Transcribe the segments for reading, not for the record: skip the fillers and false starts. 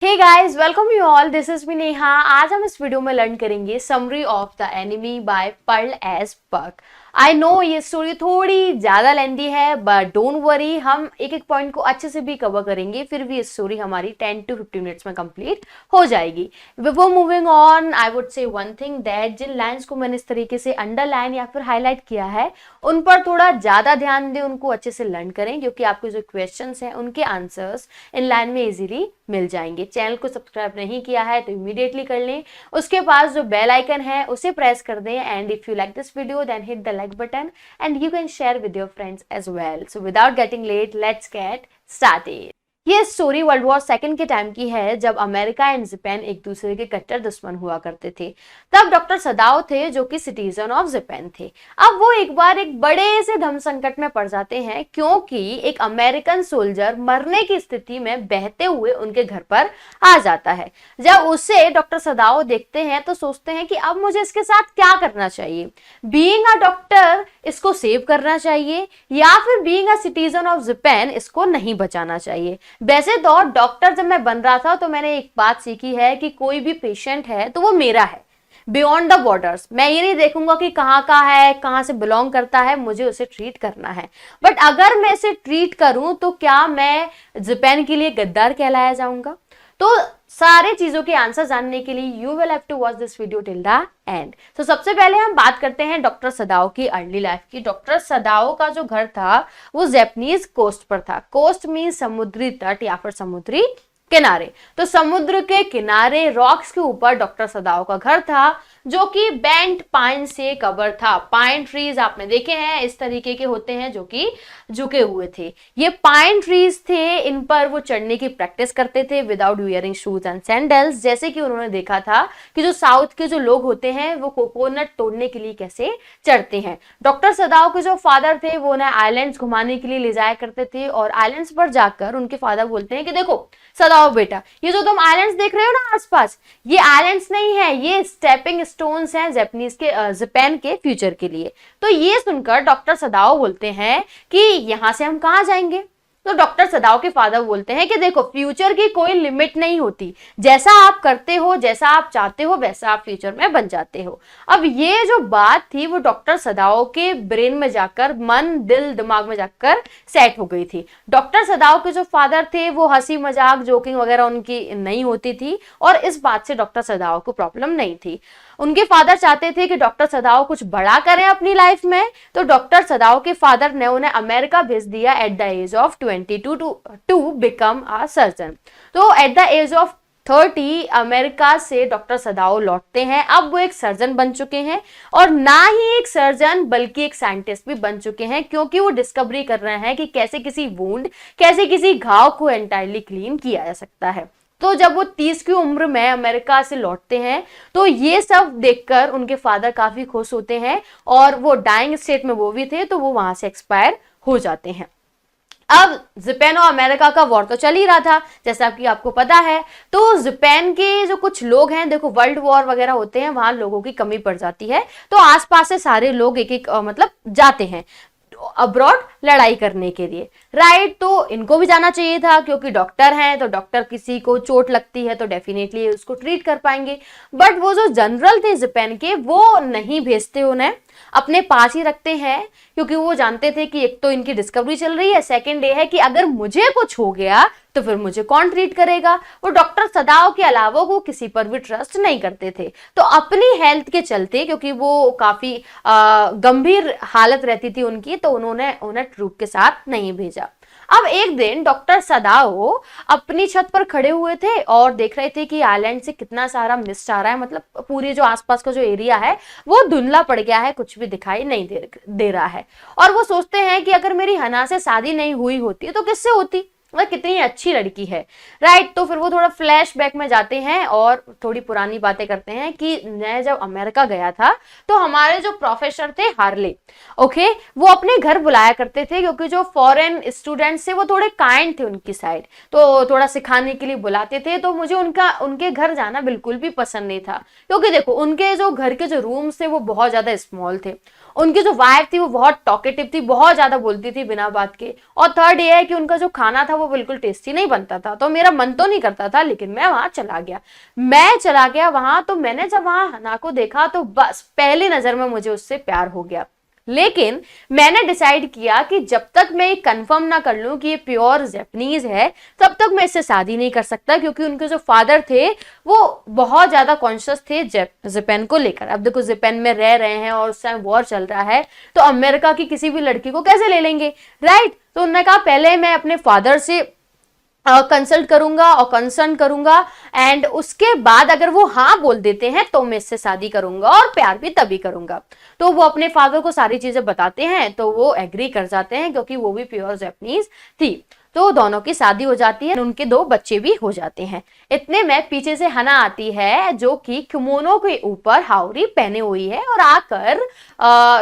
Hey guys, welcome you all. This is me Neha. आज हम इस वीडियो में लर्न करेंगे summary of the enemy by Pearl S Buck. I know ये story थोड़ी ज्यादा लेंदी है, बट डोंट वरी, हम एक एक पॉइंट को अच्छे से भी कवर करेंगे, फिर भी ये स्टोरी हमारी 10 to 15 मिनट्स में कंप्लीट हो जाएगी। Before moving on, I would say one thing that जिन लाइन्स को मैंने इस तरीके से अंडरलाइन या फिर हाईलाइट किया है, उन पर थोड़ा ज्यादा ध्यान दें, उनको अच्छे से लर्न करें, क्योंकि आपके जो क्वेश्चंस हैं उनके आंसर्स इन लाइन में इजीली मिल जाएंगे। चैनल को सब्सक्राइब नहीं किया है तो इमीडिएटली कर लें, उसके पास जो बेल आइकन है उसे प्रेस कर दें, and if you like this video then hit the like button and you can share with your friends as well. So without getting late, let's get started. ये story world war second के time की है, जब America and Japan एक दूसरे के कट्टर दुश्मन हुआ करते थे। तब डॉक्टर सदाओ थे जो कि सिटीजन ऑफ जापान थे। अब वो एक बार एक बड़े से धर्म संकट में पड़ जाते हैं, क्योंकि एक अमेरिकन सोल्जर मरने की स्थिति में बहते हुए उनके घर पर आ जाता है। जब उसे डॉक्टर सदाओ देखते हैं तो सोचते हैं कि अब मुझे इसके साथ क्या करना चाहिए। बीइंग अ डॉक्टर इसको सेव करना चाहिए, या फिर being a citizen of Japan इसको नहीं बचाना चाहिए। वैसे तो डॉक्टर जब मैं बन रहा था तो मैंने एक बात सीखी है कि कोई भी पेशेंट है तो वो मेरा है, बियॉन्ड द बॉर्डर्स। मैं ये नहीं देखूंगा कि कहाँ का है, कहाँ से बिलोंग करता है, मुझे उसे ट्रीट करना है। बट अगर मैं इसे ट्रीट करूं तो क्या मैं जापान के लिए गद्दार कहलाया जाऊंगा? तो सारे चीजों के आंसर जानने के लिए you will have to watch this video till the end. तो सबसे पहले हम बात करते हैं डॉक्टर सदाओ की अर्ली लाइफ की। डॉक्टर सदाओ का जो घर था वो जापानीज कोस्ट पर था। कोस्ट मीन समुद्री तट या फिर समुद्री किनारे। तो समुद्र के किनारे रॉक्स के ऊपर डॉक्टर सदाओ का घर था, जो कि बेंट पाइन से कवर था। पाइन ट्रीज आपने देखे हैं, इस तरीके के होते हैं जो कि झुके हुए थे। ये पाइन ट्रीज थे, इन पर वो चढ़ने की प्रैक्टिस करते थे without wearing shoes and sandals. जैसे कि उन्होंने देखा था कि जो साउथ के जो लोग होते हैं वो कोकोनट तोड़ने के लिए कैसे चढ़ते हैं। डॉक्टर सदाओ के जो फादर थे वो उन्हें आइलैंड्स घुमाने के लिए ले जाया करते थे, और आइलैंड्स पर जाकर उनके फादर बोलते हैं कि देखो सदाओ बेटा, ये जो तुम आइलैंड्स देख रहे हो ना आसपास, ये आइलैंड्स नहीं है, ये स्टेपिंग स्टोन्स हैं जापानीज के जापान के फ्यूचर के लिए। तो ये सुनकर डॉक्टर सदाओ बोलते हैं कि यहां से हम कहां जाएंगे। तो डॉक्टर सदाओ के फादर बोलते हैं कि देखो, फ्यूचर की कोई लिमिट नहीं होती, जैसा आप करते हो, जैसा आप चाहते हो, वैसा आप फ्यूचर में बन जाते हो। अब ये जो बात थी वो डॉक्टर सदाओ के ब्रेन में जाकर, मन दिल दिमाग में जाकर सेट हो गई थी। डॉक्टर सदाओ के जो फादर थे वो हंसी मजाक जोकिंग वगैरह उनकी नहीं होती थी, और इस बात से डॉक्टर सदाओ को प्रॉब्लम नहीं थी। उनके फादर चाहते थे कि डॉक्टर सदाओ कुछ बड़ा करें अपनी लाइफ में, तो डॉक्टर सदाओ के फादर ने उन्हें अमेरिका भेज दिया at the age of 22 to become a surgeon. तो at the age of 30 America से डॉक्टर सदाओ लौटते हैं। अब वो एक सर्जन बन चुके हैं, और ना ही एक सर्जन बल्कि एक साइंटिस्ट भी बन चुके हैं, क्योंकि वो डिस्कवरी कर रहे हैं कि कैसे किसी वुंड, कैसे किसी घाव को एंटायरली क्लीन किया जा सकता है। तो जब वो 30 की उम्र में अमेरिका से लौटते हैं तो ये सब देखकर उनके फादर काफी खुश होते हैं, और वो डाइंग स्टेट में वो भी थे, तो वो वहां से एक्सपायर हो जाते हैं। अब जापान और अमेरिका का वॉर तो चल ही रहा था, जैसा कि आपको पता है। तो जापान के जो कुछ लोग हैं, देखो वर्ल्ड वॉर वगैरह होते हैं, वहां लोगों की कमी पड़ जाती है, तो आसपास से सारे लोग एक एक मतलब जाते हैं अब्रॉड लड़ाई करने के लिए, राइट। तो इनको भी जाना चाहिए था, क्योंकि डॉक्टर हैं, तो डॉक्टर किसी को चोट लगती है तो डेफिनेटली उसको ट्रीट कर पाएंगे। बट वो जो जनरल थे जापान के, वो नहीं भेजते, उन्हें अपने पास ही रखते हैं, क्योंकि वो जानते थे कि एक तो इनकी डिस्कवरी चल रही है, सेकंड ये है कि अगर मुझे कुछ हो गया तो फिर मुझे कौन ट्रीट करेगा। वो डॉक्टर सदाओ के अलावा वो किसी पर भी ट्रस्ट नहीं करते थे। तो अपनी हेल्थ के चलते, क्योंकि वो काफी गंभीर हालत रहती थी उनकी, तो उन्होंने उन्हें ट्रूप के साथ नहीं भेजा। अब एक दिन डॉक्टर सदाओ अपनी छत पर खड़े हुए थे और देख रहे थे कि आइलैंड से कितना सारा मिस्ट आ रहा है, मतलब पूरी जो आसपास का जो एरिया है वो धुंधला पड़ गया है, कुछ भी दिखाई नहीं दे रहा है। और वो सोचते हैं कि अगर मेरी हना से शादी नहीं हुई होती तो किससे होती, वह कितनी अच्छी लड़की है, राइट। तो फिर वो थोड़ा फ्लैशबैक में जाते हैं और थोड़ी पुरानी बातें करते हैं कि मैं जब अमेरिका गया था तो हमारे जो प्रोफेसर थे हार्ले, ओके, वो अपने घर बुलाया करते थे, क्योंकि जो फॉरेन स्टूडेंट्स थे वो थोड़े काइंड थे उनकी साइड, तो थोड़ा सिखाने के लिए बुलाते थे। तो मुझे उनके घर जाना बिल्कुल भी पसंद नहीं था, क्योंकि देखो उनके जो घर के जो रूम्स थे वो बहुत ज्यादा स्मॉल थे। उनकी जो वाइफ थी वो बहुत टॉकेटिव थी, बहुत ज्यादा बोलती थी बिना बात के। और थर्ड ये है कि उनका जो खाना था वो बिल्कुल टेस्टी नहीं बनता था, तो मेरा मन तो नहीं करता था, लेकिन मैं वहां चला गया वहां। तो मैंने जब वहां हना को देखा तो बस पहली नजर में मुझे उससे प्यार हो गया। लेकिन मैंने डिसाइड किया कि जब तक मैं ये कंफर्म ना कर लूं कि ये प्योर जापानीज है, तब तक मैं इससे शादी नहीं कर सकता, क्योंकि उनके जो फादर थे वो बहुत ज्यादा कॉन्शियस थे जापान को लेकर। अब देखो जापान में रह रहे हैं और उस टाइम वॉर चल रहा है, तो अमेरिका की किसी भी लड़की को कैसे ले लेंगे, राइट। तो उन्होंने कहा पहले मैं अपने फादर से कंसल्ट करूंगा और कंसर्न करूंगा, एंड उसके बाद अगर वो हाँ बोल देते हैं तो मैं इससे शादी करूंगा और प्यार भी तभी करूंगा। तो वो अपने फादर को सारी चीजें बताते हैं, तो वो एग्री कर जाते हैं, क्योंकि वो भी प्योर जापानीज थी। तो दोनों की शादी हो जाती है, उनके 2 बच्चे भी हो जाते हैं। इतने में पीछे से हना आती है, जो कि किमोनो के ऊपर हाउरी पहने हुई है, और आकर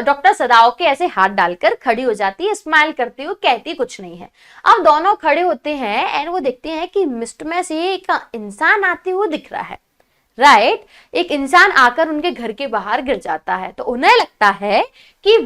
डॉक्टर सदाओ के ऐसे हाथ डालकर खड़ी हो जाती है, स्माइल करती हुई, कहती कुछ नहीं है। अब दोनों खड़े होते हैं एंड वो देखते हैं कि मिस्ट में से एक इंसान आते हुए दिख रहा है, राइट। एक इंसान आकर उनके घर के बाहर गिर जाता है, तो उन्हें लगता है कि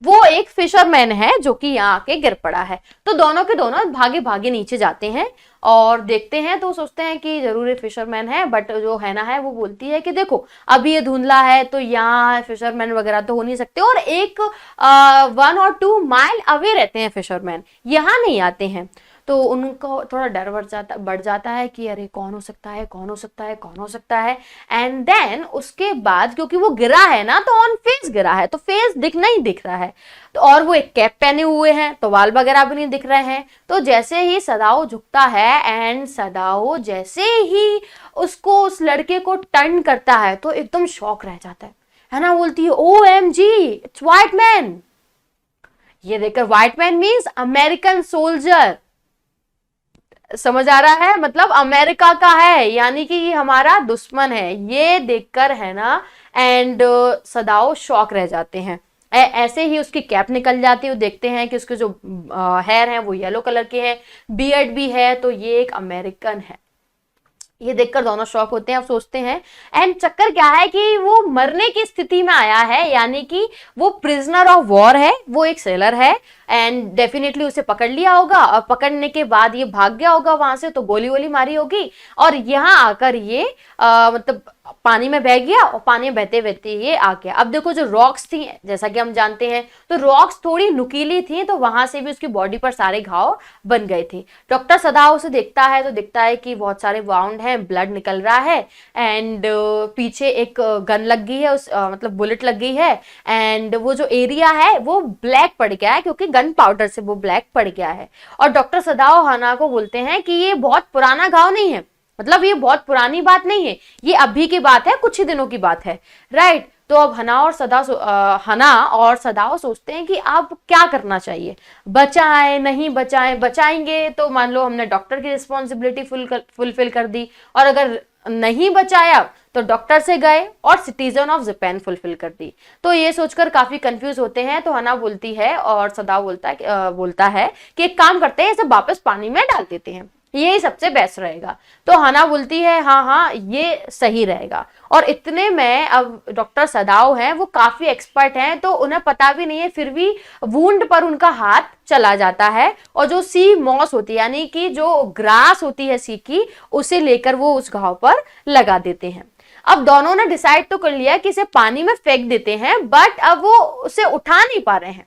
वो एक फिशरमैन है जो कि यहाँ आके गिर पड़ा है। तो दोनों के दोनों भागे भागे नीचे जाते हैं और देखते हैं, तो सोचते हैं कि जरूर ये फिशरमैन है, बट जो हैना है वो बोलती है कि देखो अभी ये धुंधला है, तो यहाँ फिशरमैन वगैरह तो हो नहीं सकते, और 1 और 2 माइल अवे रहते हैं फिशरमैन, यहाँ नहीं आते हैं। तो उनको थोड़ा डर बढ़ जाता है कि अरे कौन हो सकता है, कौन हो सकता है, कौन हो सकता है। एंड देन उसके बाद क्योंकि वो गिरा है ना, तो ऑन फेस गिरा है, तो फेस नहीं दिख रहा है, तो और वो एक कैप पहने हुए हैं, तो बाल वगैरह भी नहीं दिख रहे हैं। तो जैसे ही सदाओ झुकता है एंड सदाओ जैसे ही उसको उस लड़के को टर्न करता है, तो एकदम शॉक रह जाता है ना। बोलती है OMG इट्स व्हाइट मैन। ये देखकर white man means American soldier, समझ आ रहा है, मतलब अमेरिका का है, यानी कि ये हमारा दुश्मन है। ये देखकर है ना एंड सदाओ शॉक रह जाते हैं। ऐसे ही उसकी कैप निकल जाती है, देखते हैं कि उसके जो हेयर हैं वो येलो कलर के हैं, बियर्ड भी है, तो ये एक अमेरिकन है। ये देखकर दोनों शॉक होते हैं। अब सोचते हैं एंड चक्कर क्या है कि वो मरने की स्थिति में आया है, यानी कि वो प्रिजनर ऑफ वॉर है, वो एक सेलर है, एंड डेफिनेटली उसे पकड़ लिया होगा, और पकड़ने के बाद ये भाग गया होगा वहां से, तो गोली वोली मारी होगी, और यहाँ आकर ये मतलब पानी में बह गया, और पानी में बहते बहते ये आ गया। अब देखो जो रॉक्स थी, जैसा कि हम जानते हैं, तो रॉक्स थोड़ी नुकीली थी, तो वहां से भी उसकी बॉडी पर सारे घाव बन गए थे। डॉक्टर सदाओ उसे देखता है, तो दिखता है कि बहुत सारे वाउंड हैं, ब्लड निकल रहा है, एंड पीछे एक गन लग गई है, मतलब बुलेट लग गई है, एंड वो जो एरिया है वो ब्लैक पड़ गया है, क्योंकि गन पाउडर से वो ब्लैक पड़ गया है। और डॉक्टर सदाओ हना को बोलते हैं कि ये बहुत पुराना घाव नहीं है, मतलब ये बहुत पुरानी बात नहीं है, ये अभी की बात है, कुछ ही दिनों की बात है, राइट। तो अब हना और सदाओ सोचते हैं कि अब क्या करना चाहिए, बचाएं नहीं बचाएं, बचाएंगे तो मान लो हमने डॉक्टर की रिस्पॉन्सिबिलिटी फुलफिल कर दी, और अगर नहीं बचाया तो डॉक्टर से गए और सिटीजन ऑफ जापान फुलफिल कर दी। तो ये सोचकर काफी कंफ्यूज होते हैं। तो हना बोलती है और सदाओ बोलता है कि एक काम करते हैं, इसे वापस पानी में डाल देते हैं, ये सबसे बेस्ट रहेगा। तो हना बोलती है हाँ ये सही रहेगा। और इतने में अब डॉक्टर सदाओ हैं, वो काफी एक्सपर्ट हैं, तो उन्हें पता भी नहीं है, फिर भी वुंड पर उनका हाथ चला जाता है, और जो सी मॉस होती है, यानी कि जो ग्रास होती है सी की, उसे लेकर वो उस घाव पर लगा देते हैं। अब दोनों ने डिसाइड तो कर लिया कि इसे पानी में फेंक देते हैं, बट अब वो उसे उठा नहीं पा रहे हैं,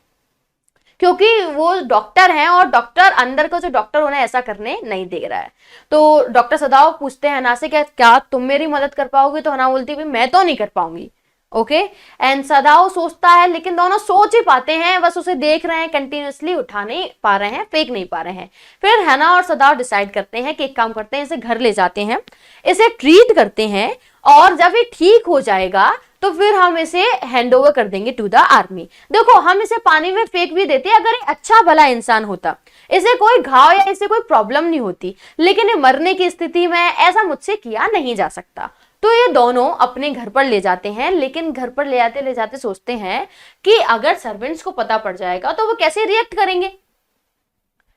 क्योंकि वो डॉक्टर हैं, और डॉक्टर अंदर का जो डॉक्टर उन्हें ऐसा करने नहीं दे रहा है। तो डॉक्टर सदाओ पूछते हैं हना से क्या तुम मेरी मदद कर पाओगे, तो हना बोलती है मैं तो नहीं कर पाऊंगी, ओके। एंड सदाओ सोचता है, लेकिन दोनों सोच ही पाते हैं, बस उसे देख रहे हैं, कंटिन्यूअसली उठा नहीं पा रहे हैं, फेंक नहीं पा रहे हैं। फिर हना और सदाओ डिसाइड करते हैं कि एक काम करते हैं, इसे घर ले जाते हैं, इसे ट्रीट करते हैं, और जब ये ठीक हो जाएगा तो फिर हम इसे हैंड ओवर कर देंगे टू द आर्मी। देखो हम इसे पानी में फेंक भी देते, अगर ये अच्छा भला इंसान होता, इसे कोई घाव या इसे कोई प्रॉब्लम नहीं होती, लेकिन ये मरने की स्थिति में, ऐसा मुझसे किया नहीं जा सकता। तो ये दोनों अपने घर पर ले जाते हैं, लेकिन घर पर ले जाते सोचते हैं कि अगर सर्वेंट्स को पता पड़ जाएगा तो वो कैसे रिएक्ट करेंगे,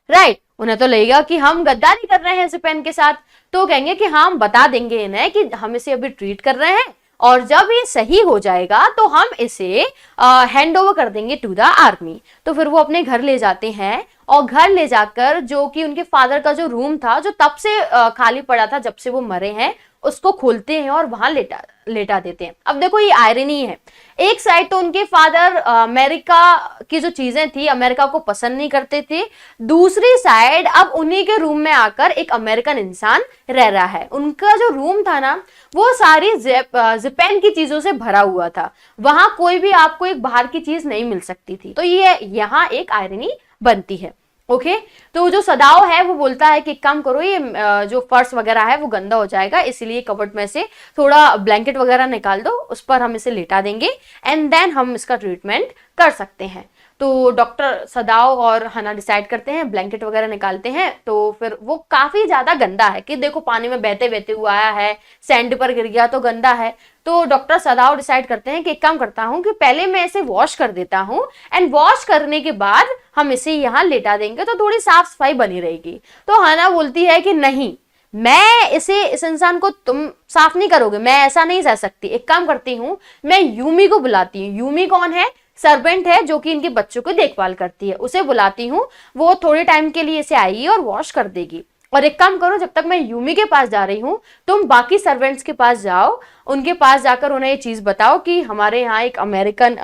राइट। उन्हें तो लगेगा कि हम गद्दारी कर रहे हैं जापान के साथ, तो कहेंगे कि हाँ हम बता देंगे इन्हें कि हम इसे अभी ट्रीट कर रहे हैं, और जब ये सही हो जाएगा तो हम इसे हैंड ओवर कर देंगे टू द आर्मी। तो फिर वो अपने घर ले जाते हैं, और घर ले जाकर जो कि उनके फादर का जो रूम था जो तब से खाली पड़ा था जब से वो मरे हैं, उसको खोलते हैं और वहां लेटा देते हैं। अब देखो ये आयरनी है, एक साइड तो उनके फादर अमेरिका की जो चीजें थी अमेरिका को पसंद नहीं करते थे, दूसरी साइड अब उन्हीं के रूम में आकर एक अमेरिकन इंसान रह रहा है। उनका जो रूम था ना वो सारी जापान की चीजों से भरा हुआ था, वहां कोई भी आपको एक बाहर की चीज नहीं मिल सकती थी। तो ये यहाँ एक आयरनी बनती है। ओके तो जो सदाओ है वो बोलता है कि एक काम करो, ये जो फर्श वगैरह है वो गंदा हो जाएगा, इसलिए कबर्ड में से थोड़ा ब्लैंकेट वगैरह निकाल दो, उस पर हम इसे लेटा देंगे एंड देन हम इसका ट्रीटमेंट कर सकते हैं। तो डॉक्टर सदाओ और हना डिसाइड करते हैं, ब्लैंकेट वगैरह निकालते हैं। तो फिर वो काफी ज्यादा गंदा है कि देखो पानी में बहते बहते हुआ आया है, सैंड पर गिर गया तो गंदा है। तो डॉक्टर सदाओ डिसाइड करते हैं कि एक काम करता हूं कि पहले मैं इसे वॉश कर देता हूं एंड वॉश करने के बाद हम इसे यहाँ लेटा देंगे तो थोड़ी साफ सफाई बनी रहेगी। तो हना बोलती है कि नहीं, मैं इस इंसान को तुम साफ नहीं करोगे, मैं ऐसा नहीं सह सकती। एक काम करती हूँ, मैं यूमी को बुलाती हूँ। यूमी कौन है? सर्वेंट है जो कि इनके बच्चों की देखभाल करती है, उसे बुलाती हूँ, वो थोड़े टाइम के लिए इसे आएगी और वॉश कर देगी। और एक काम करो, जब तक मैं यूमी के पास जा रही हूँ तुम बाकी सर्वेंट्स के पास जाओ, उनके पास जाकर उन्हें ये चीज बताओ कि हमारे यहाँ एक अमेरिकन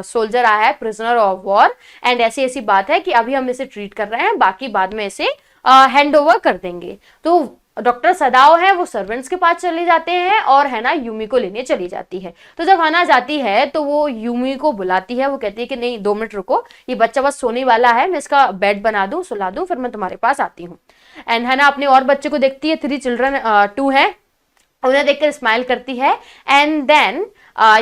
सोल्जर आया है, प्रिजनर ऑफ वॉर, एंड ऐसी ऐसी बात है कि अभी हम इसे ट्रीट कर रहे हैं, बाकी बाद में इसे हैंड ओवर कर देंगे। तो डॉक्टर सदाओ है वो सर्वेंट्स के पास चले जाते हैं और है ना यूमी को लेने चली जाती है। तो जब हना जाती है तो वो यूमी को बुलाती है, वो कहती है कि नहीं 2 मिनट रुको, ये बच्चा बस सोने वाला है, मैं इसका बेड बना दूं, सुला दूं, फिर मैं तुम्हारे पास आती हूँ। एंड हना अपने और बच्चे को देखती है, 3 चिल्ड्रन 2 हैं, उन्हें देखकर स्माइल करती है एंड देन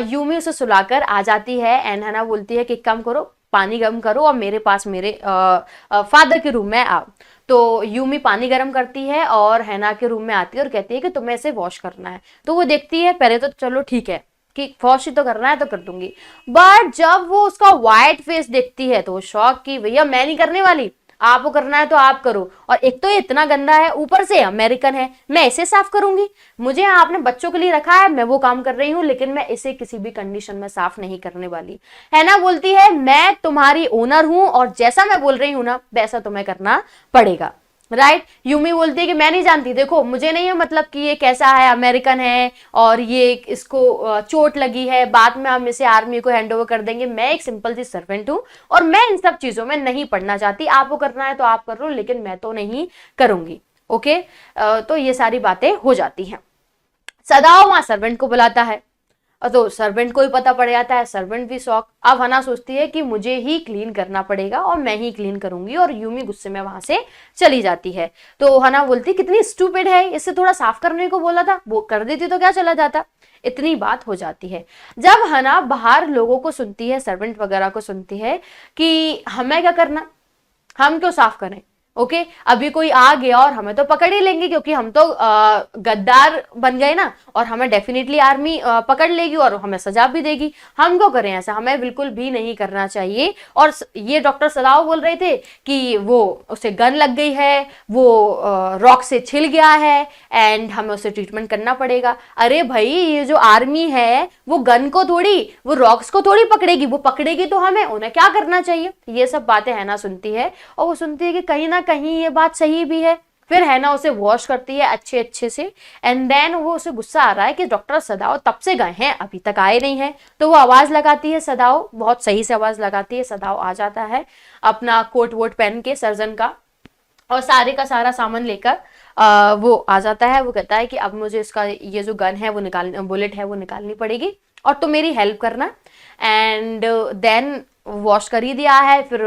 यूमी उसे सुलाकर आ जाती है। एंड हना बोलती है कि एक काम करो, पानी गर्म करो और मेरे पास मेरे फादर के रूम में आओ। तो यूमी पानी गर्म करती है और हैना के रूम में आती है और कहती है कि तुम्हें इसे वॉश करना है। तो वो देखती है, पहले तो चलो ठीक है कि वॉश ही तो करना है तो कर दूंगी, बट जब वो उसका व्हाइट फेस देखती है तो वो शॉक की, भैया मैं नहीं करने वाली, आपको करना है तो आप करो, और एक तो ये इतना गंदा है, ऊपर से अमेरिकन है, मैं इसे साफ करूंगी, मुझे आपने बच्चों के लिए रखा है, मैं वो काम कर रही हूँ, लेकिन मैं इसे किसी भी कंडीशन में साफ नहीं करने वाली। है ना बोलती है मैं तुम्हारी ओनर हूं और जैसा मैं बोल रही हूं ना वैसा तुम्हें करना पड़ेगा, राइट। यूमी बोलती है कि मैं नहीं जानती, देखो मुझे नहीं है मतलब कि ये कैसा है, अमेरिकन है और ये इसको चोट लगी है, बाद में हम इसे आर्मी को हैंड ओवर कर देंगे, मैं एक सिंपल सी सर्वेंट हूं और मैं इन सब चीजों में नहीं पढ़ना चाहती, आपको करना है तो आप कर लो, लेकिन मैं तो नहीं करूंगी। ओके तो ये सारी बातें हो जाती हैं। सदाओ वहां सर्वेंट को बुलाता है तो सर्वेंट को ही पता पड़ जाता है, सर्वेंट भी शॉक। अब हना सोचती है कि मुझे ही क्लीन करना पड़ेगा और मैं ही क्लीन करूंगी, और यूमी गुस्से में वहां से चली जाती है। तो हना बोलती कितनी स्टूपिड है, इससे थोड़ा साफ करने को बोला था, वो कर देती तो क्या चला जाता। इतनी बात हो जाती है। जब हना बाहर लोगों को सुनती है, सर्वेंट वगैरह को सुनती है कि हमें क्या करना, हम क्यों साफ करें, ओके अभी कोई आ गया और हमें तो पकड़ ही लेंगे क्योंकि हम तो गद्दार बन गए ना, और हमें डेफिनेटली आर्मी पकड़ लेगी और हमें सजा भी देगी, हम क्यों करें ऐसा, हमें बिल्कुल भी नहीं करना चाहिए। और ये डॉक्टर सदाओ बोल रहे थे कि वो उसे गन लग गई है, वो रॉक से छिल गया है एंड हमें उसे ट्रीटमेंट करना पड़ेगा। अरे भाई ये जो आर्मी है वो गन को थोड़ी, वो रॉक्स को थोड़ी पकड़ेगी, वो पकड़ेगी तो हमें, उन्हें क्या करना चाहिए। ये सब बातें है ना सुनती है और वो सुनती है कि कहीं ना कहीं ये बात सही भी है। फिर है ना उसे वॉश करती है अच्छे से एंड देन वो उसे गुस्सा आ रहा है कि डॉक्टर सदाओ तब से गए हैं अभी तक आए नहीं हैं, तो वो आवाज लगाती है, सदाओ बहुत सही से आवाज लगाती है, सदाओ आ जाता है अपना कोट वोट पहन के सर्जन का और सारे का सारा सामान लेकर वो आ जाता है। वो कहता है कि अब मुझे इसका ये जो गन है वो बुलेट है वो निकालनी पड़ेगी और तो मेरी हेल्प करना। एंड देन वॉश कर ही दिया है, फिर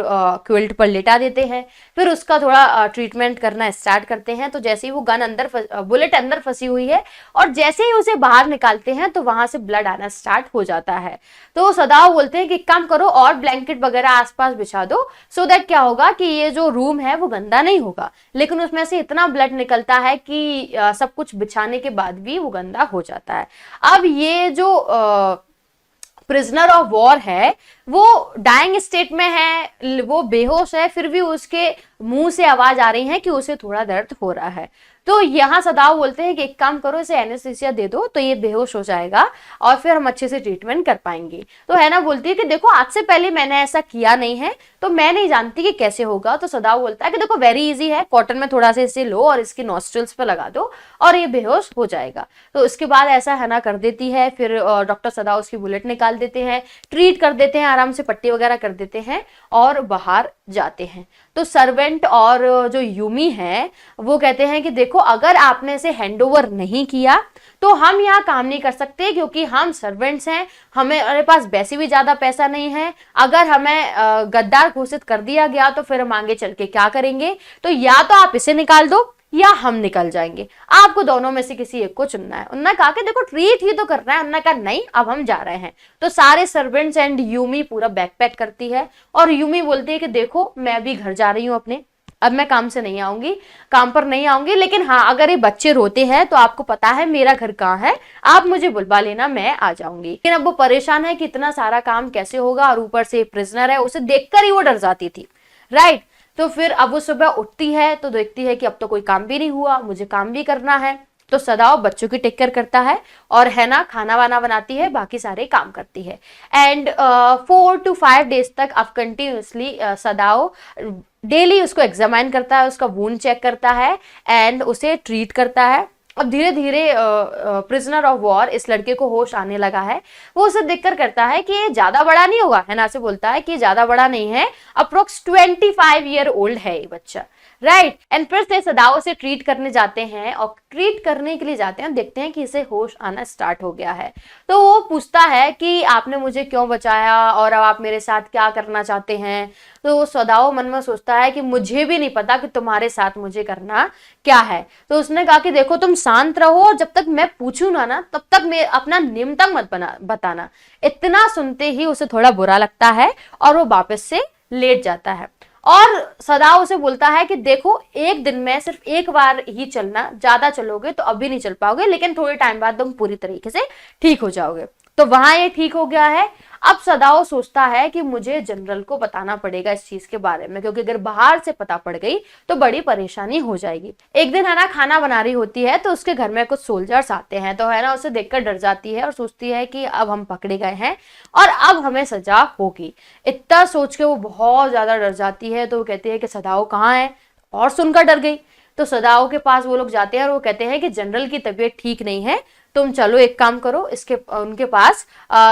क्विल्ट पर लेटा देते हैं, फिर उसका थोड़ा ट्रीटमेंट करना स्टार्ट करते हैं। तो जैसे ही वो गन बुलेट अंदर फंसी हुई है और जैसे ही उसे बाहर निकालते हैं तो वहां से ब्लड आना स्टार्ट हो जाता है। तो सदाओ बोलते हैं कि काम करो और ब्लैंकेट वगैरह आसपास बिछा दो, सो दैट क्या होगा कि ये जो रूम है वो गंदा नहीं होगा, लेकिन उसमें से इतना ब्लड निकलता है कि सब कुछ बिछाने के बाद भी वो गंदा हो जाता है। अब ये जो प्रिजनर ऑफ वॉर है वो डाइंग स्टेट में है, वो बेहोश है, फिर भी उसके मुंह से आवाज आ रही है कि उसे थोड़ा दर्द हो रहा है। तो यहाँ सदाव बोलते हैं कि एक काम करो, इसे एनेस्थीसिया दे दो तो ये बेहोश हो जाएगा और फिर हम अच्छे से ट्रीटमेंट कर पाएंगे। तो हैना बोलती है कि देखो आज से पहले मैंने ऐसा किया नहीं है तो मैं नहीं जानती कि कैसे होगा। तो सदाव बोलता है कि देखो वेरी इजी है, कॉटन में थोड़ा सा इसे लो और इसकी नॉस्ट्रल्स पे लगा दो और ये बेहोश हो जाएगा। तो इसके बाद ऐसा हैना कर देती है। फिर डॉक्टर सदाव उसकी बुलेट निकाल देते हैं, ट्रीट कर देते हैं, आराम से पट्टी वगैरह कर देते हैं और बाहर जाते हैं। तो सर्वेंट और जो यूमी है वो कहते हैं कि देखो अगर आपने इसे हैंडओवर नहीं किया तो हम यहाँ काम नहीं कर सकते, क्योंकि हम सर्वेंट्स हैं, हमारे पास वैसे भी ज्यादा पैसा नहीं है। अगर हमें गद्दार घोषित कर दिया गया तो फिर हम आगे चल के क्या करेंगे, तो या तो आप इसे निकाल दो या हम निकल जाएंगे, आपको दोनों में से किसी एक को चुनना है। उन्होंने कहा कि देखो ट्रीट ही तो करना है। उन्होंने कहा नहीं, अब हम जा रहे हैं। तो सारे सर्वेंट्स एंड यूमी पूरा बैकपैक करती है और यूमी बोलती है कि देखो मैं भी घर जा रही हूँ अपने, अब मैं काम से नहीं आऊंगी, काम पर नहीं आऊंगी, लेकिन हाँ अगर ये बच्चे रोते हैं तो आपको पता है मेरा घर कहाँ है, आप मुझे बुलवा लेना, मैं आ जाऊंगी। लेकिन अब वो परेशान है कि इतना सारा काम कैसे होगा और ऊपर से प्रिजनर है, उसे देखकर ही वो डर जाती थी, राइट। तो फिर अब वो सुबह उठती है तो देखती है कि अब तो कोई काम भी नहीं हुआ, मुझे काम भी करना है। तो सदाओ बच्चों की टेक केयर करता है और हैना खाना वाना बनाती है, बाकी सारे काम करती है। एंड 4 to 5 डेज तक अब कंटिन्यूसली सदाओ डेली उसको एग्जामाइन करता है, उसका वूंड चेक करता है एंड उसे ट्रीट करता है। अब धीरे धीरे प्रिजनर ऑफ वॉर इस लड़के को होश आने लगा है। वो उसे देखकर करता है कि ये ज्यादा बड़ा नहीं होगा, हैना से बोलता है कि ये ज्यादा बड़ा नहीं है, अप्रोक्स 25 ईयर ओल्ड है ये बच्चा, राइट। एंड फिर से सदाओ से ट्रीट करने जाते हैं और ट्रीट करने के लिए जाते हैं, देखते हैं कि इसे होश आना स्टार्ट हो गया है। तो वो पूछता है कि आपने मुझे क्यों बचाया और अब आप मेरे साथ क्या करना चाहते हैं। तो सदाओ मन में सोचता है कि मुझे भी नहीं पता कि तुम्हारे साथ मुझे करना क्या है। तो उसने कहा कि देखो तुम शांत रहो और जब तक मैं पूछूं ना तब तक मैं अपना निम्नतम मत बताना। इतना सुनते ही उसे थोड़ा बुरा लगता है और वो वापस से लेट जाता है और सदाओ उसे बोलता है कि देखो एक दिन में सिर्फ एक बार ही चलना, ज्यादा चलोगे तो अभी नहीं चल पाओगे, लेकिन थोड़े टाइम बाद तुम पूरी तरीके से ठीक हो जाओगे। तो वहां ये ठीक हो गया है। अब सदाओ सोचता है कि मुझे जनरल को बताना पड़ेगा इस चीज के बारे में, क्योंकि अगर बाहर से पता पड़ गई तो बड़ी परेशानी हो जाएगी। एक दिन हैना खाना बना रही होती है तो उसके घर में कुछ सोल्जर्स आते हैं, तो हैना उसे देखकर डर जाती है और सोचती है कि अब हम पकड़े गए हैं और अब हमें सजा होगी। इतना सोच के वो बहुत ज्यादा डर जाती है। तो वो कहती है कि सदाओ कहाँ है, और सुनकर डर गई। तो सदाओ के पास वो लोग जाते हैं और वो कहते हैं कि जनरल की तबीयत ठीक नहीं है, तुम चलो एक काम करो, उनके पास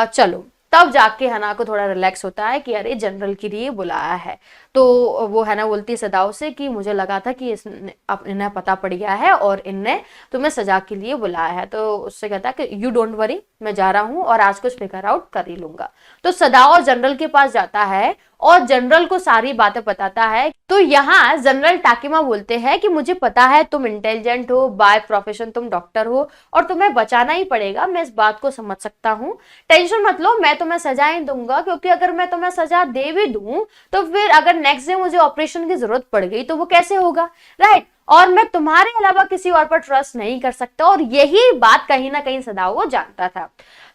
चलो। तब जाके हैना को थोड़ा रिलैक्स होता है कि अरे जनरल के लिए बुलाया है। तो वो हैना बोलती है सदाओ से कि मुझे लगा था कि इन्हें पता पड़ गया है और इनने तुम्हें सजा के लिए बुलाया है। तो उससे कहता है कि यू डोंट वरी, मैं जा रहा हूं और आज कुछ फिगर आउट कर ही लूंगा। तो सदाओ जनरल के पास जाता है और जनरल को सारी बातें बताता है। तो यहाँ जनरल टाकिमा बोलते हैं कि मुझे पता है तुम इंटेलिजेंट हो, बाय प्रोफेशन तुम डॉक्टर हो और तुम्हें बचाना ही पड़ेगा, मैं इस बात को समझ सकता हूँ, टेंशन मत लो, मैं तुम्हें सजा ही दूंगा। क्योंकि अगर मैं तुम्हें सजा दे भी दूं तो फिर अगर नेक्स्ट डे मुझे ऑपरेशन की जरूरत पड़ गई तो वो कैसे होगा, राइट। और मैं तुम्हारे अलावा किसी और पर ट्रस्ट नहीं कर सकता। और यही बात कहीं ना कहीं सदाओ वो जानता था।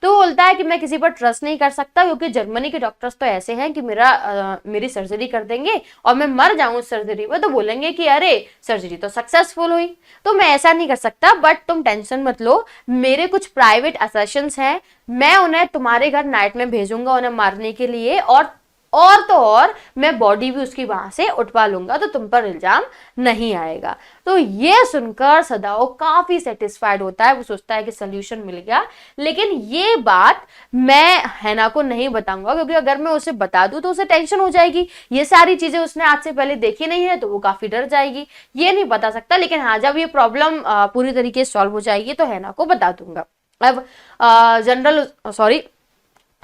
तो वो बोलता है कि मैं किसी पर ट्रस्ट नहीं कर सकता, क्योंकि जर्मनी के डॉक्टर्स तो ऐसे हैं कि मेरी सर्जरी कर देंगे और मैं मर जाऊं उस सर्जरी में तो बोलेंगे कि अरे सर्जरी तो सक्सेसफुल हुई। तो मैं ऐसा नहीं कर सकता, बट तुम टेंशन मत लो, मेरे कुछ प्राइवेट असर्शंस हैं, मैं उन्हें तुम्हारे घर नाइट में भेजूंगा उन्हें मारने के लिए, और तो और मैं बॉडी भी उसकी वहां से उठवा लूंगा, तो तुम पर इल्जाम नहीं आएगा। तो ये सुनकर सदाओ काफी सेटिस्फाइड होता है। वो सोचता है कि सोल्यूशन मिल गया। लेकिन ये बात मैं हैना को नहीं बताऊंगा, क्योंकि अगर मैं उसे बता दूं तो उसे टेंशन हो जाएगी। ये सारी चीजें उसने आज से पहले देखी नहीं है तो वो काफी डर जाएगी। ये नहीं बता सकता, लेकिन हाँ जब ये प्रॉब्लम पूरी तरीके से सॉल्व हो जाएगी तो हैना को बता दूंगा। अब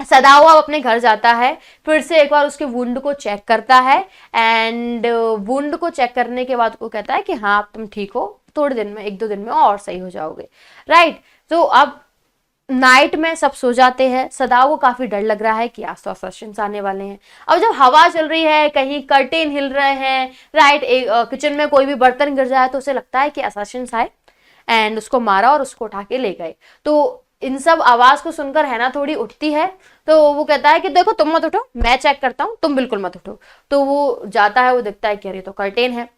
सदाओ अब अपने घर जाता है, फिर से एक बार उसके वुंड को चेक करता है एंड वुंड को चेक करने के बाद वो कहता है कि हाँ तुम ठीक हो, थोड़े दिन में 1-2 दिन में और सही हो जाओगे, राइट। तो अब नाइट में सब सो जाते हैं। सदाओ को काफी डर लग रहा है कि आज तो असर्शंस आने वाले हैं। अब जब हवा चल रही है, कहीं कर्टेन हिल रहे हैं, राइट, किचन में कोई भी बर्तन गिर जाए तो उसे लगता है कि असर्शंस आए एंड उसको मारा और उसको उठा के ले गए। तो इन सब आवाज को सुनकर हैना थोड़ी उठती है। तो वो कहता है कि देखो तुम मत उठो, मैं चेक करता हूँ, तुम बिल्कुल मत उठो। तो वो जाता है, वो देखता है कि अरे तो कर्टेन है।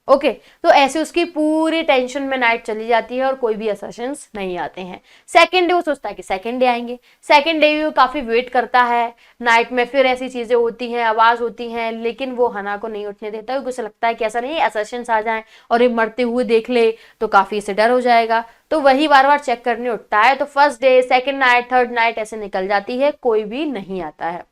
ओके तो ऐसे उसकी पूरी टेंशन में नाइट चली जाती है और कोई भी असर्शंस नहीं आते हैं। सेकेंड डे वो सोचता है कि सेकेंड डे आएंगे, सेकेंड डे भी वो काफी वेट करता है, नाइट में फिर ऐसी चीजें होती हैं, आवाज होती हैं, लेकिन वो हना को नहीं उठने देता क्योंकि उसे लगता है कि ऐसा नहीं असर्शंस आ जाएं और ये मरते हुए देख ले तो काफी इसे डर हो जाएगा। तो वही बार बार चेक करने उठता है। तो first day, second night, third night ऐसे निकल जाती है, कोई भी नहीं आता है।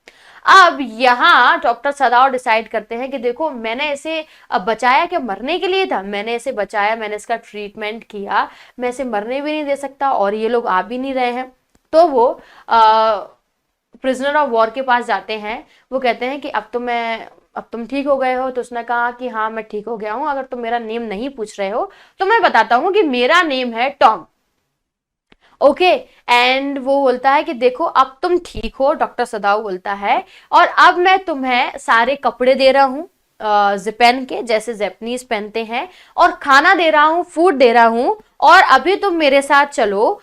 अब यहाँ डॉक्टर सदाव डिसाइड करते हैं कि देखो मैंने इसे अब बचाया क्या मरने के लिए था, मैंने इसे बचाया, मैंने इसका ट्रीटमेंट किया, मैं इसे मरने भी नहीं दे सकता और ये लोग आ भी नहीं रहे हैं। तो वो प्रिजनर ऑफ वॉर के पास जाते हैं। वो कहते हैं कि अब तुम ठीक हो गए हो। तो उसने कहा कि हाँ मैं ठीक हो गया हूं, अगर तुम मेरा नेम नहीं पूछ रहे हो तो मैं बताता हूं कि मेरा नेम है टॉम। ओके एंड वो बोलता है कि देखो अब तुम ठीक हो, डॉक्टर सदाव बोलता है, और अब मैं तुम्हें सारे कपड़े दे रहा हूँ जिपेन के, जैसे जैपनीज पहनते हैं, और खाना दे रहा हूँ, फूड दे रहा हूँ, और अभी तुम मेरे साथ चलो।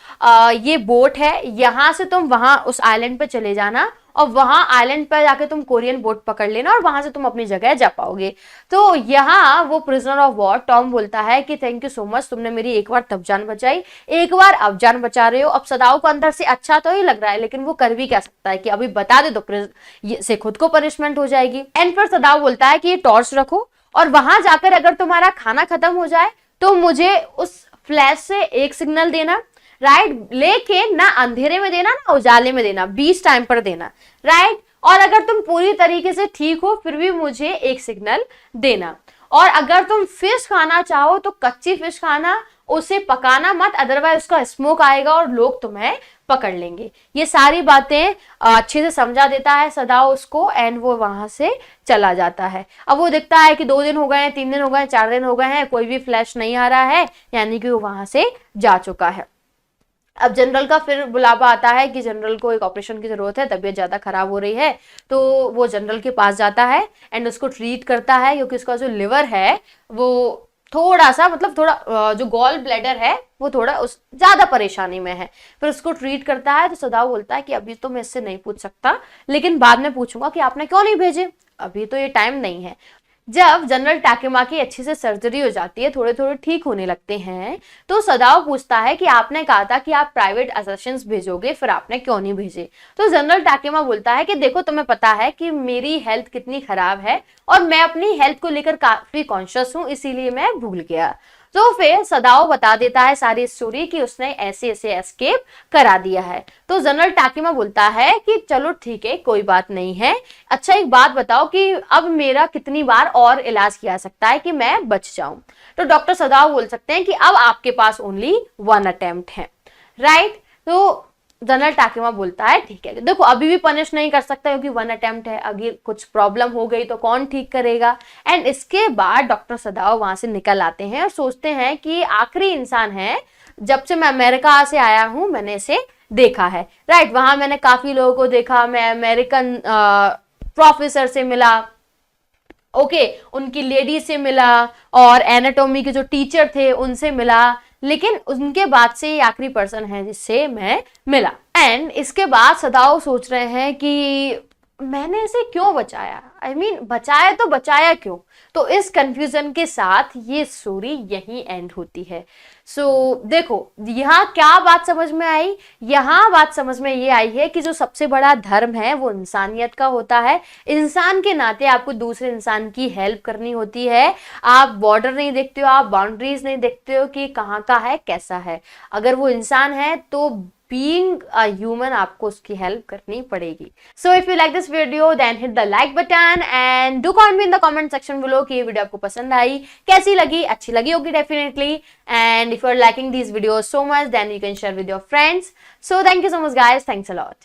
ये बोट है, यहां से तुम वहां उस आइलैंड पे चले जाना और वहां आइलैंड पर जाके तुम कोरियन बोट पकड़ लेना और वहां से तुम अपनी जगह जा पाओगे। तो यहाँ वो प्रिजनर ऑफ वॉर टॉम बोलता है कि थैंक यू सो मच, तुमने मेरी एक बार तब जान बचाई, एक बार अब जान बचा रहे हो। अब सदाओ को अंदर से अच्छा तो ही लग रहा है, लेकिन वो कर भी क्या सकता है कि अभी बता दे तो से खुद को पनिशमेंट हो जाएगी। एंड फिर सदाओ बोलता है कि ये टॉर्च रखो और वहां जाकर अगर तुम्हारा खाना खत्म हो जाए तो मुझे उस फ्लैश से एक सिग्नल देना, राइट, लेकिन ना अंधेरे में देना ना उजाले में देना, बीच टाइम पर देना, राइट। और अगर तुम पूरी तरीके से ठीक हो फिर भी मुझे एक सिग्नल देना, और अगर तुम फिश खाना चाहो तो कच्ची फिश खाना, उसे पकाना मत, अदरवाइज उसका स्मोक आएगा और लोग तुम्हें पकड़ लेंगे। ये सारी बातें अच्छे से समझा देता है सदाओ उसको एंड वो वहां से चला जाता है। अब वो देखता है कि 2 दिन हो गए हैं, 3 दिन हो गए हैं, 4 दिन हो गए हैं, कोई भी फ्लैश नहीं आ रहा है, यानी कि वो वहां से जा चुका है। अब जनरल का फिर बुलावा आता है कि जनरल को एक ऑपरेशन की जरूरत है, तबीयत ज्यादा खराब हो रही है। तो वो जनरल के पास जाता है एंड उसको ट्रीट करता है क्योंकि उसका जो लिवर है वो थोड़ा सा मतलब थोड़ा जो गॉल ब्लैडर है वो थोड़ा उस ज्यादा परेशानी में है। फिर उसको ट्रीट करता है। तो सदाओ बोलता है कि अभी तो मैं इससे नहीं पूछ सकता, लेकिन बाद में पूछूंगा कि आपने क्यों नहीं भेजे, अभी तो ये टाइम नहीं है। जब जनरल टाकेमा की अच्छी से सर्जरी हो जाती है, थोड़े थोड़े ठीक होने लगते हैं, तो सदाओ पूछता है कि आपने कहा था कि आप प्राइवेट असर्शंस भेजोगे, फिर आपने क्यों नहीं भेजे। तो जनरल टाकेमा बोलता है कि देखो तुम्हें पता है कि मेरी हेल्थ कितनी खराब है और मैं अपनी हेल्थ को लेकर काफी कॉन्शियस हूं, इसीलिए मैं भूल गया। तो फिर सदाओ बता देता है सारी स्टोरी कि उसने ऐसे ऐसे एस्केप करा दिया है। तो जनरल टाकिमा बोलता है कि चलो ठीक है, कोई बात नहीं है। अच्छा एक बात बताओ कि अब मेरा कितनी बार और इलाज किया सकता है कि मैं बच जाऊं। तो डॉक्टर सदाओ बोल सकते हैं कि अब आपके पास ओनली 1 अटेम्प्ट है, राइट। तो जनरल टाकिमा बोलता है ठीक है, देखो अभी भी पनिश नहीं कर सकता क्योंकि 1 अटेम्प्ट है, अगर कुछ प्रॉब्लम हो गई तो कौन ठीक करेगा। एंड इसके बाद डॉक्टर सदाओ वहां से निकल आते हैं और सोचते हैं कि आखिरी इंसान है, जब से मैं अमेरिका से आया हूं मैंने इसे देखा है, राइट। वहां मैंने काफी लोगों को देखा, मैं अमेरिकन प्रोफेसर से मिला, ओके, उनकी लेडी से मिला और एनाटॉमी के जो टीचर थे उनसे मिला, लेकिन उनके बाद से ये आखिरी पर्सन है जिससे मैं मिला। एंड इसके बाद सदाओ सोच रहे हैं कि मैंने इसे क्यों बचाया, I mean, बचाया तो बचाया क्यों। तो इस कंफ्यूजन के साथ ये स्टोरी यहीं एंड होती है। देखो यहाँ क्या बात समझ में आई, यहाँ बात समझ में ये आई है कि जो सबसे बड़ा धर्म है वो इंसानियत का होता है। इंसान के नाते आपको दूसरे इंसान की हेल्प करनी होती है। आप बॉर्डर नहीं देखते हो, आप बाउंड्रीज नहीं देखते हो कि कहाँ का है कैसा है। अगर वो इंसान है तो being a human आपको उसकी हेल्प करनी पड़ेगी। So if you like this video then hit the like button and do comment in the comment section below कि ये वीडियो आपको पसंद आई, कैसी लगी, अच्छी लगी होगी definitely, and if you are liking these videos so much then you can share with your friends. So thank you so much guys, thanks a lot.